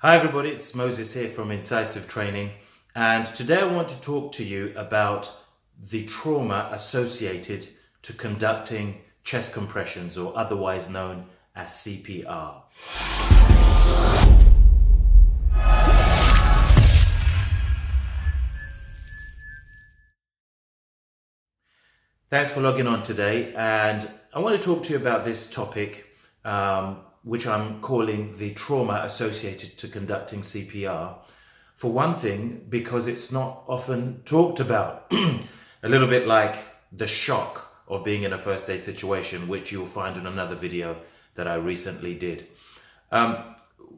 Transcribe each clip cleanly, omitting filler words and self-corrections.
Hi everybody, it's Moses here from Incisive Training, and today I want to talk to you about the trauma associated to conducting chest compressions, or otherwise known as CPR. Thanks for logging on today, and I want to talk to you about this topic which I'm calling the trauma associated to conducting CPR. For one thing, because it's not often talked about. A little bit like the shock of being in a first aid situation, which you'll find in another video that I recently did.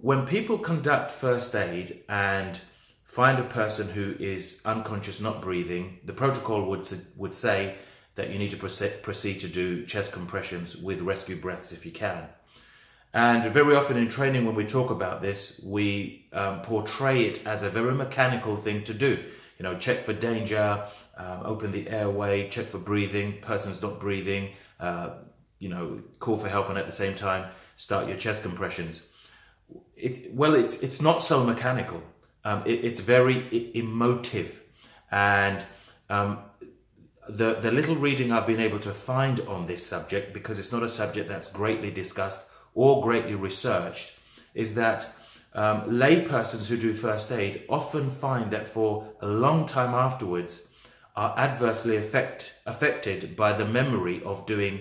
When people conduct first aid and find a person who is unconscious, not breathing, the protocol would say that you need to proceed to do chest compressions with rescue breaths if you can. And very often in training, when we talk about this, we portray it as a very mechanical thing to do. You know, check for danger, open the airway, check for breathing, person's not breathing, call for help, and at the same time, start your chest compressions. It's not so mechanical. It's very emotive. And the little reading I've been able to find on this subject, because it's not a subject that's greatly discussed or greatly researched, is that lay persons who do first aid often find that for a long time afterwards are adversely affected by the memory of doing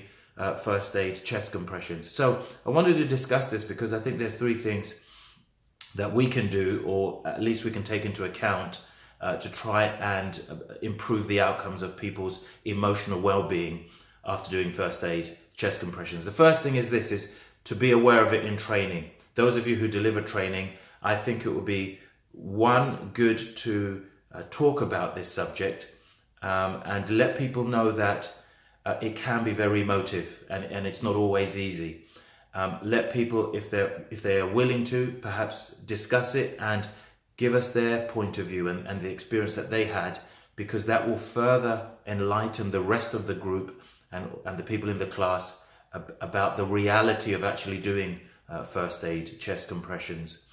first aid chest compressions. So I wanted to discuss this because I think there's three things that we can do, or at least we can take into account to try and improve the outcomes of people's emotional well-being after doing first aid chest compressions. The first thing is this, is to be aware of it in training. Those of you who deliver training, I think it would be good to talk about this subject and let people know that it can be very emotive and it's not always easy. Let people, if they are willing to, perhaps discuss it and give us their point of view and the experience that they had, because that will further enlighten the rest of the group and the people in the class about the reality of actually doing first aid chest compressions.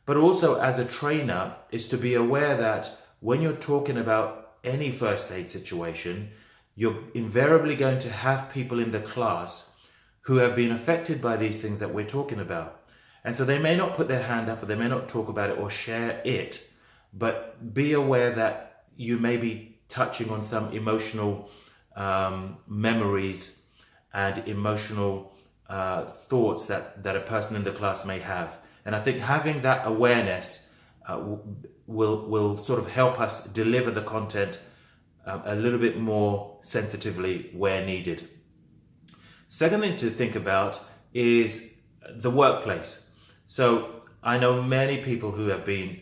But also, as a trainer, is to be aware that when you're talking about any first aid situation, you're invariably going to have people in the class who have been affected by these things that we're talking about. And so they may not put their hand up, or they may not talk about it or share it, but be aware that you may be touching on some emotional memories and emotional thoughts that a person in the class may have. And I think having that awareness will sort of help us deliver the content a little bit more sensitively where needed. Second thing to think about is the workplace. So I know many people who have been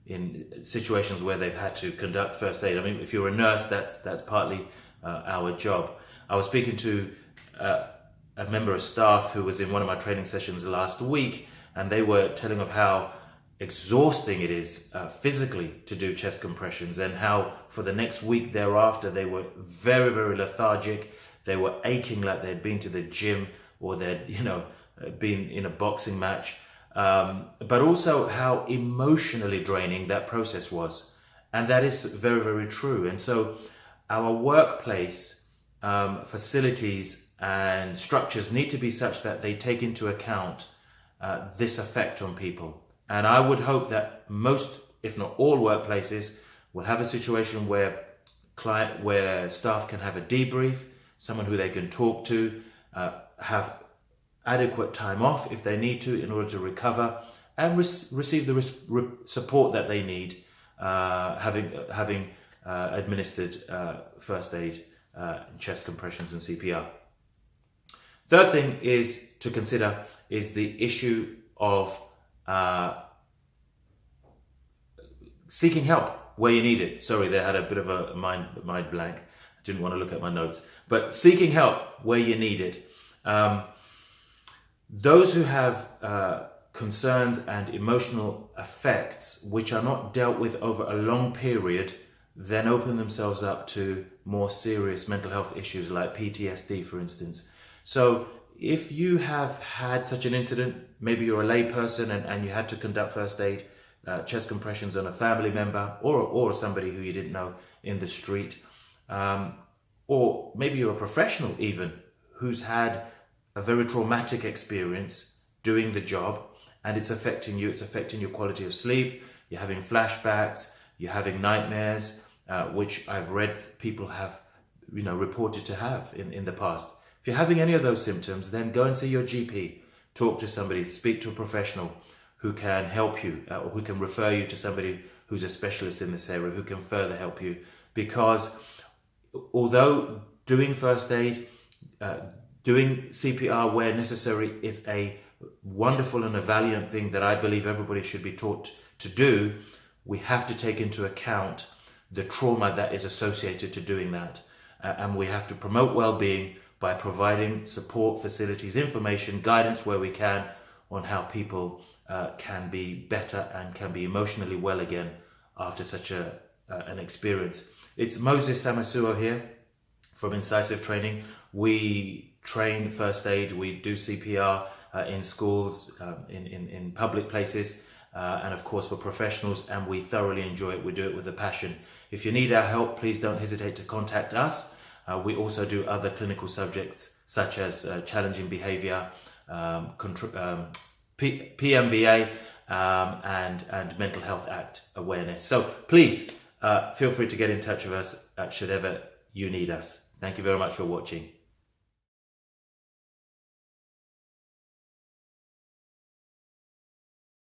in situations where they've had to conduct first aid. I mean, if you're a nurse, that's partly our job. I was speaking to a member of staff who was in one of my training sessions last week, and they were telling of how exhausting it is physically to do chest compressions, and how for the next week thereafter they were very, very lethargic. They were aching like they'd been to the gym or they'd been in a boxing match, but also how emotionally draining that process was. And that is very, very true. And so our workplace facilities and structures need to be such that they take into account this effect on people. And I would hope that most, if not all, workplaces will have a situation where staff can have a debrief, someone who they can talk to, have adequate time off if they need to in order to recover, and receive the support that they need, having administered first aid, chest compressions and CPR. Third thing is to consider is the issue of seeking help where you need it. Sorry, they had a bit of a mind blank. I didn't want to look at my notes. But seeking help where you need it. Those who have concerns and emotional effects which are not dealt with over a long period then open themselves up to more serious mental health issues like PTSD, for instance. So if you have had such an incident, maybe you're a lay person and you had to conduct first aid, chest compressions on a family member or somebody who you didn't know in the street, or maybe you're a professional even who's had a very traumatic experience doing the job, and it's affecting you, it's affecting your quality of sleep, you're having flashbacks, you're having nightmares, which I've read people have reported to have in the past. If you're having any of those symptoms, then go and see your GP, talk to somebody, speak to a professional who can help you, or who can refer you to somebody who's a specialist in this area, who can further help you. Because although doing first aid, doing CPR where necessary is a wonderful and a valiant thing that I believe everybody should be taught to do, we have to take into account the trauma that is associated to doing that. And we have to promote well-being by providing support, facilities, information, guidance where we can on how people can be better and can be emotionally well again after such an experience. It's Moses Samasuo here from Incisive Training. We train first aid, we do CPR in schools, in public places, and of course for professionals, and we thoroughly enjoy it. We do it with a passion. If you need our help, please don't hesitate to contact us. We also do other clinical subjects such as challenging behavior, PMVA, and Mental Health Act awareness. So please feel free to get in touch with us should ever you need us. Thank you very much for watching.